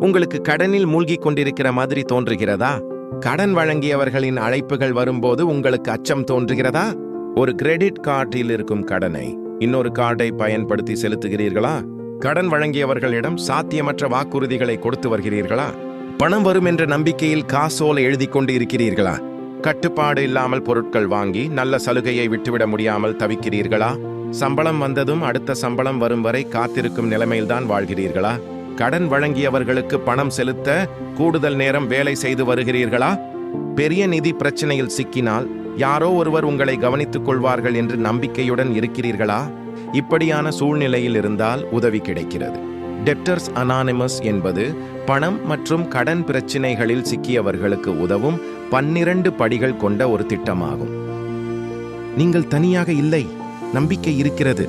உங்களுக்கு கடனில் மூழ்கிக் கொண்டிருக்கிற மாதிரி தோன்றுகிறதா? கடன் வழங்கியவர்களின் அழைப்புகள் வரும்போது உங்களுக்கு அச்சம் தோன்றுகிறதா? ஒரு கிரெடிட் கார்டில் இருக்கும் கடனை இன்னொரு கார்டை பயன்படுத்தி செலுத்துகிறீர்களா? கடன் வழங்கியவர்களிடம் சாத்தியமற்ற வாக்குறுதிகளை கொடுத்து வருகிறீர்களா? பணம் வரும் என்ற நம்பிக்கையில் காசோலை எழுதி கொண்டு இருக்கிறீர்களா? கட்டுப்பாடு இல்லாமல் பொருட்கள் வாங்கி நல்ல சலுகையை விட்டுவிட முடியாமல் தவிக்கிறீர்களா? சம்பளம் வந்ததும் அடுத்த சம்பளம் வரும் வரை காத்திருக்கும் நிலைமையில்தான் வாழ்கிறீர்களா? கடன் வழங்கியவர்களுக்கு பணம் செலுத்த கூடுதல் நேரம் வேலை செய்து வருகிறீர்களா? பெரிய நிதி பிரச்சனையில் சிக்கினால் யாரோ ஒருவர் உங்களை கவனித்துக் கொள்வார்கள் என்று நம்பிக்கையுடன் இருக்கிறீர்களா? இப்படியான சூழ்நிலையில் இருந்தால் உதவி கிடைக்கிறது. டெப்டர்ஸ் அனானிமஸ் என்பது பணம் மற்றும் கடன் பிரச்சினைகளில் சிக்கியவர்களுக்கு உதவும் 12 படிகள் கொண்ட ஒரு திட்டமாகும். நீங்கள் தனியாக இல்லை, நம்பிக்கை இருக்கிறது.